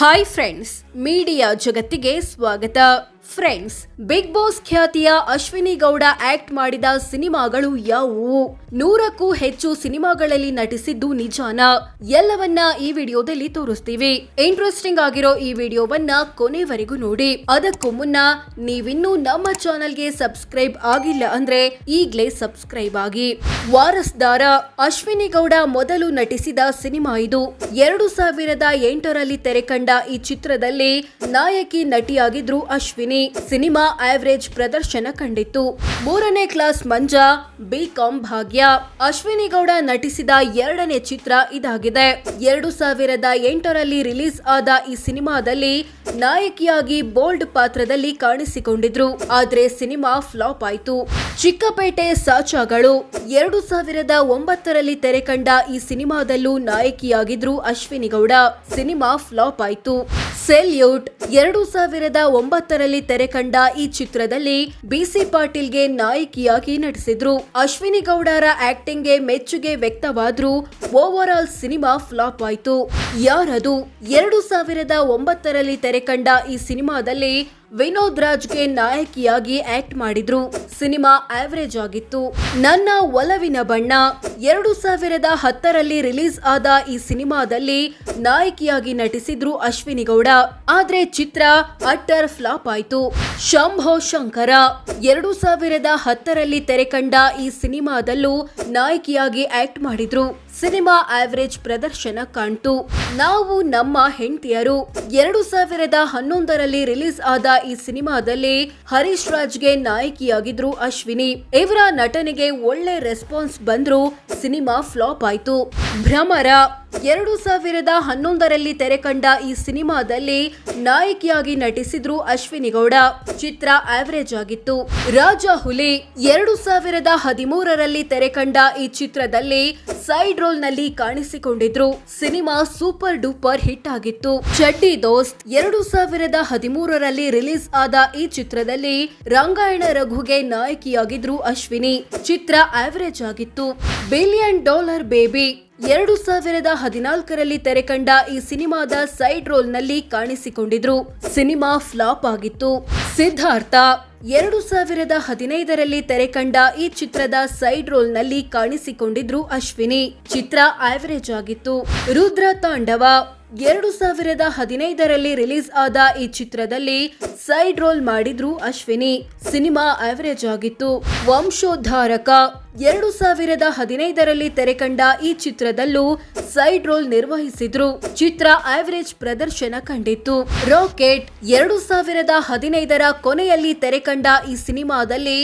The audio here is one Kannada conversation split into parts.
ಹಾಯ್ ಫ್ರೆಂಡ್ಸ್, ಮೀಡಿಯಾ ಜಗತ್ತಿಗೆ ಸ್ವಾಗತ. ಫ್ರೆಂಡ್ಸ್, ಬಿಗ್ ಬಾಸ್ ಖ್ಯಾತಿಯ ಅಶ್ವಿನಿ ಗೌಡ ಆಕ್ಟ್ ಮಾಡಿದ ಸಿನಿಮಾಗಳು ಯಾವುವು? 100ಕ್ಕೂ ಹೆಚ್ಚು ಸಿನಿಮಾಗಳಲ್ಲಿ ನಟಿಸಿದ್ದು ನಿಜಾನ? ಎಲ್ಲವನ್ನ ಈ ವಿಡಿಯೋದಲ್ಲಿ ತೋರಿಸ್ತೀವಿ. ಇಂಟ್ರೆಸ್ಟಿಂಗ್ ಆಗಿರೋ ಈ ವಿಡಿಯೋವನ್ನ ಕೊನೆವರೆಗೂ ನೋಡಿ. ಅದಕ್ಕೂ ಮುನ್ನ ನೀವಿನ್ನೂ ನಮ್ಮ ಚಾನೆಲ್ಗೆ ಸಬ್ಸ್ಕ್ರೈಬ್ ಆಗಿಲ್ಲ ಅಂದ್ರೆ ಈಗ್ಲೇ ಸಬ್ಸ್ಕ್ರೈಬ್ ಆಗಿ. ವಾರಸ್ದಾರ ಅಶ್ವಿನಿ ಗೌಡ ಮೊದಲು ನಟಿಸಿದ ಸಿನಿಮಾ ಇದು. 2008ರಲ್ಲಿ ತೆರೆಕಂಡ ಈ ಚಿತ್ರದಲ್ಲಿ ನಾಯಕಿ ನಟಿಯಾಗಿದ್ರು ಅಶ್ವಿನಿ. ಸಿನಿಮಾ ಆವರೇಜ್ ಪ್ರದರ್ಶನ ಕಂಡಿತ್ತು. 3ನೇ ಕ್ಲಾಸ್ ಮಂಜಾ, ಬಿಕಾಂ ಭಾಗ್ಯ. ಅಶ್ವಿನಿ ಗೌಡ ನಟಿಸಿದ 2ನೇ ಚಿತ್ರ ಇದಾಗಿದೆ. 2008ರಲ್ಲಿ ರಿಲೀಸ್ ಆದ ಈ ಸಿನಿಮಾದಲ್ಲಿ ನಾಯಕಿಯಾಗಿ ಬೋಲ್ಡ್ ಪಾತ್ರದಲ್ಲಿ ಕಾಣಿಸಿಕೊಂಡಿದ್ರು. ಆದ್ರೆ ಸಿನಿಮಾ ಫ್ಲಾಪ್ ಆಯ್ತು. ಚಿಕ್ಕಪೇಟೆ ಸಾಚಾಗಳು 2009ರಲ್ಲಿ ತೆರೆಕಂಡ ಈ ಸಿನಿಮಾದಲ್ಲೂ ನಾಯಕಿಯಾಗಿದ್ರು ಅಶ್ವಿನಿ ಗೌಡ. ಸಿನಿಮಾ ಫ್ಲಾಪ್ ಆಯ್ತು. ಸೆಲ್ಯೂಟ್ 2009ರಲ್ಲಿ ತೆರೆಕಂಡ ಈ ಚಿತ್ರದಲ್ಲಿ ಬಿಸಿ ಪಾಟೀಲ್ಗೆ ನಾಯಕಿಯಾಗಿ ನಟಿಸಿದ್ರು. ಅಶ್ವಿನಿ ಗೌಡರ ಆಕ್ಟಿಂಗ್ಗೆ ಮೆಚ್ಚುಗೆ ವ್ಯಕ್ತವಾದ್ರೂ ಓವರ್ ಆಲ್ ಸಿನಿಮಾ ಫ್ಲಾಪ್ ಆಯ್ತು. ಯಾರದು? 2009ರಲ್ಲಿ ತೆರೆಕಂಡ ಈ ಸಿನಿಮಾದಲ್ಲಿ ವಿನೋದ್ ರಾಜ್ಗೆ ನಾಯಕಿಯಾಗಿ ಆಕ್ಟ್ ಮಾಡಿದ್ರು. ಸಿನಿಮಾ ಆವರೇಜ್ ಆಗಿತ್ತು. ನನ್ನ ಒಲವಿನ ಬಣ್ಣ 2010ರಲ್ಲಿ ರಿಲೀಸ್ ಆದ ಈ ಸಿನಿಮಾದಲ್ಲಿ ನಾಯಕಿಯಾಗಿ ನಟಿಸಿದ್ರು ಅಶ್ವಿನಿ ಗೌಡ. ಆದ್ರೆ ಚಿತ್ರ ಅಟ್ಟರ್ ಫ್ಲಾಪ್ ಆಯ್ತು. ಶಂಭೋ ಶಂಕರ 2010ರಲ್ಲಿ ತೆರೆಕಂಡ ಈ ಸಿನಿಮಾದಲ್ಲೂ ನಾಯಕಿಯಾಗಿ ಆಕ್ಟ್ ಮಾಡಿದ್ರು. ಸಿನಿಮಾ ಆವರೇಜ್ ಪ್ರದರ್ಶನ ಕಾಣ್ತು. ನಾವು ನಮ್ಮ ಹೆಂಡತಿಯರು 2011ರಲ್ಲಿ ರಿಲೀಸ್ ಆದ ಈ ಸಿನಿಮಾದಲ್ಲಿ ಹರೀಶ್ ರಾಜ್ಗೆ ನಾಯಕಿಯಾಗಿದ್ರು ಅಶ್ವಿನಿ. ಇವರ ನಟನೆಗೆ ಒಳ್ಳೆ ರೆಸ್ಪಾನ್ಸ್ ಬಂದ್ರು ಸಿನಿಮಾ ಫ್ಲಾಪ್ ಆಯ್ತು. ಭ್ರಮರ 2011ರಲ್ಲಿ ತೆರೆಕಂಡ ಈ ಸಿನಿಮಾದಲ್ಲಿ ನಾಯಕಿಯಾಗಿ ನಟಿಸಿದ್ರು ಅಶ್ವಿನಿ ಗೌಡ. ಚಿತ್ರ ಆವರೇಜ್ ಆಗಿತ್ತು. ರಾಜ ಹುಲಿ 2013ರಲ್ಲಿ ತೆರೆಕಂಡ ಈ ಚಿತ್ರದಲ್ಲಿ ಸೈಡ್ ರೋಲ್ ನಲ್ಲಿ ಕಾಣಿಸಿಕೊಂಡಿದ್ರು. ಸಿನಿಮಾ ಸೂಪರ್ ಡೂಪರ್ ಹಿಟ್ ಆಗಿತ್ತು. ಚಡ್ಡಿ ದೋಸ್ತ್ 2013ರಲ್ಲಿ ರಿಲೀಸ್ ಆದ ಈ ಚಿತ್ರದಲ್ಲಿ ರಂಗಾಯಣ ರಘುಗೆ ನಾಯಕಿಯಾಗಿದ್ರು ಅಶ್ವಿನಿ. ಚಿತ್ರ ಆವರೇಜ್ ಆಗಿತ್ತು. $1 ಬಿಲಿಯನ್ ಬೇಬಿ 2014ರಲ್ಲಿ ತೆರೆಕಂಡ ಈ ಸಿನಿಮಾದ ಸೈಡ್ ರೋಲ್ ನಲ್ಲಿ ಕಾಣಿಸಿಕೊಂಡಿದ್ರು. ಸಿನಿಮಾ ಫ್ಲಾಪ್ ಆಗಿತ್ತು. ಸಿದ್ಧಾರ್ಥ 2015ರಲ್ಲಿ ತೆರೆಕಂಡ ಈ ಚಿತ್ರದ ಸೈಡ್ ರೋಲ್ ನಲ್ಲಿ ಕಾಣಿಸಿಕೊಂಡಿದ್ರು ಅಶ್ವಿನಿ. ಚಿತ್ರ ಆವರೇಜ್ ಆಗಿತ್ತು. ರುದ್ರ ತಾಂಡವ 2015ರಲ್ಲಿ ರಿಲೀಸ್ ಆದ ಈ ಚಿತ್ರದಲ್ಲಿ ಸೈಡ್ ರೋಲ್ ಮಾಡಿದ್ರು ಅಶ್ವಿನಿ. ಸಿನಿಮಾ ಆವರೇಜ್ ಆಗಿತ್ತು. ವಂಶೋದ್ಧಾರಕ 2015ರಲ್ಲಿ ತೆರೆಕಂಡ ಈ ಚಿತ್ರದಲ್ಲೂ ಸೈಡ್ ರೋಲ್ ನಿರ್ವಹಿಸಿದ್ರು. ಚಿತ್ರ ಆವರೇಜ್ ಪ್ರದರ್ಶನ ಕಂಡಿತ್ತು. ರಾಕೆಟ್ 2015ರ ಕೊನೆಯಲ್ಲಿ ತೆರೆಕಂಡ ಈ ಸಿನಿಮಾದಲ್ಲಿ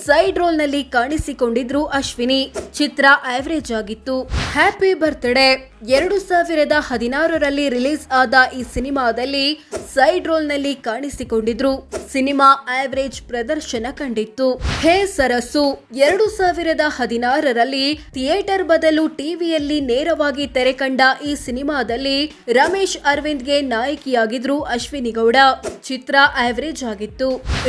ಸೈಡ್ ರೋಲ್ ನಲ್ಲಿ ಕಾಣಿಸಿಕೊಂಡಿದ್ರು ಅಶ್ವಿನಿ. ಚಿತ್ರ ಆವರೇಜ್ ಆಗಿತ್ತು. ಹ್ಯಾಪಿ ಬರ್ತ್ಡೇ 2016ರಲ್ಲಿ ರಿಲೀಸ್ ಆದ ಈ ಸಿನಿಮಾದಲ್ಲಿ ಸೈಡ್ ರೋಲ್ ನಲ್ಲಿ ಕಾಣಿಸಿಕೊಂಡಿದ್ರು. ಸಿನಿಮಾ ಆವರೇಜ್ ಪ್ರದರ್ಶನ ಕಂಡಿತ್ತು. ಹೇ ಸರಸು 2016ರಲ್ಲಿ ಥಿಯೇಟರ್ ಬದಲು ಟಿವಿಯಲ್ಲಿ ನೇರವಾಗಿ ತೆರೆಕಂಡ ಈ ಸಿನಿಮಾದಲ್ಲಿ ರಮೇಶ್ ಅರವಿಂದ್ಗೆ ನಾಯಕಿಯಾಗಿದ್ರು ಅಶ್ವಿನಿ ಗೌಡ. ಚಿತ್ರ ಆವರೇಜ್ ಆಗಿತ್ತು.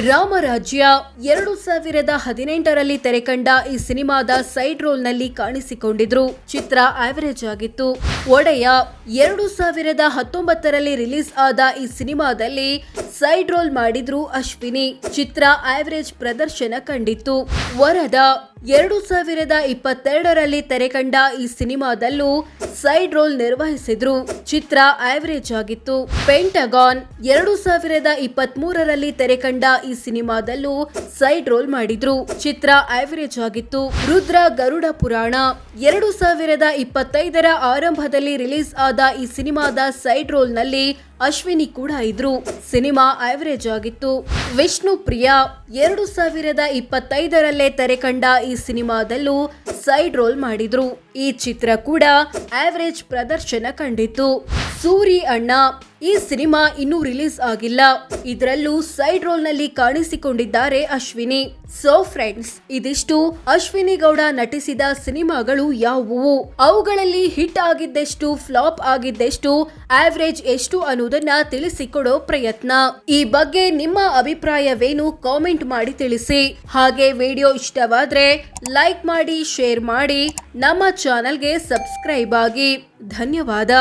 ರಾಮರಾಜ್ಯ 2018ರಲ್ಲಿ ತೆರೆಕಂಡ ಈ ಸಿನಿಮಾದ ಸೈಡ್ ರೋಲ್ ನಲ್ಲಿ ಕಾಣಿಸಿಕೊಂಡಿದ್ರು. ಚಿತ್ರ ಆವರೇಜ್ ಆಗಿತ್ತು. ಒಡೆಯ 2019ರಲ್ಲಿ ರಿಲೀಸ್ ಆದ ಈ ಸಿನಿಮಾದಲ್ಲಿ ಸೈಡ್ ರೋಲ್ ಮಾಡಿದ್ರು ಅಶ್ವಿನಿ. ಚಿತ್ರ ಆವರೇಜ್ ಪ್ರದರ್ಶನ ಕಂಡಿತ್ತು. ವರದ 2022ರಲ್ಲಿ ತೆರೆಕಂಡ ಈ ಸಿನಿಮಾದಲ್ಲೂ ಸೈಡ್ ರೋಲ್ ನಿರ್ವಹಿಸಿದ್ರು. ಚಿತ್ರ ಆವರೇಜ್ ಆಗಿತ್ತು. ಪೆಂಟಗಾನ್ 2023ರಲ್ಲಿ ತೆರೆಕಂಡ ಈ ಸಿನಿಮಾದಲ್ಲೂ ಸೈಡ್ ರೋಲ್ ಮಾಡಿದ್ರು. ಚಿತ್ರ ಆವರೇಜ್ ಆಗಿತ್ತು. ರುದ್ರ ಗರುಡ ಪುರಾಣ 2025ರ ಆರಂಭದಲ್ಲಿ ರಿಲೀಸ್ ಆದ ಈ ಸಿನಿಮಾದ ಸೈಡ್ ರೋಲ್ ನಲ್ಲಿ ಅಶ್ವಿನಿ ಕೂಡ ಇದ್ರು. ಸಿನಿಮಾ ಆವರೇಜ್ ಆಗಿತ್ತು. ವಿಷ್ಣು ಪ್ರಿಯಾ 2025ರಲ್ಲೇ ತೆರೆಕಂಡ ಈ ಸಿನಿಮಾದಲ್ಲೂ ಸೈಡ್ ರೋಲ್ ಮಾಡಿದ್ರು. ಈ ಚಿತ್ರ ಕೂಡ ಆವರೇಜ್ ಪ್ರದರ್ಶನ ಕಂಡಿತ್ತು. ಸೂರಿ ಅಣ್ಣ ಈ ಸಿನಿಮಾ ಇನ್ನೂ ರಿಲೀಸ್ ಆಗಿಲ್ಲ. ಇದರಲ್ಲೂ ಸೈಡ್ ರೋಲ್ ನಲ್ಲಿ ಕಾಣಿಸಿಕೊಂಡಿದ್ದಾರೆ ಅಶ್ವಿನಿ. ಸೋ ಫ್ರೆಂಡ್ಸ್, ಇದಿಷ್ಟು ಅಶ್ವಿನಿ ಗೌಡ ನಟಿಸಿದ ಸಿನಿಮಾಗಳು ಯಾವುವು, ಅವುಗಳಲ್ಲಿ ಹಿಟ್ ಆಗಿದ್ದೆಷ್ಟು, ಫ್ಲಾಪ್ ಆಗಿದ್ದೆಷ್ಟು, ಆವರೇಜ್ ಎಷ್ಟು ಅನ್ನೋದನ್ನ ತಿಳಿಸಿಕೊಡೋ ಪ್ರಯತ್ನ. ಈ ಬಗ್ಗೆ ನಿಮ್ಮ ಅಭಿಪ್ರಾಯವೇನು ಕಾಮೆಂಟ್ ಮಾಡಿ ತಿಳಿಸಿ. ಹಾಗೆ ವಿಡಿಯೋ ಇಷ್ಟವಾದ್ರೆ ಲೈಕ್ ಮಾಡಿ, ಶೇರ್ ಮಾಡಿ, ನಮ್ಮ ಚಾನೆಲ್ಗೆ ಸಬ್ಸ್ಕ್ರೈಬ್ ಆಗಿ. ಧನ್ಯವಾದ.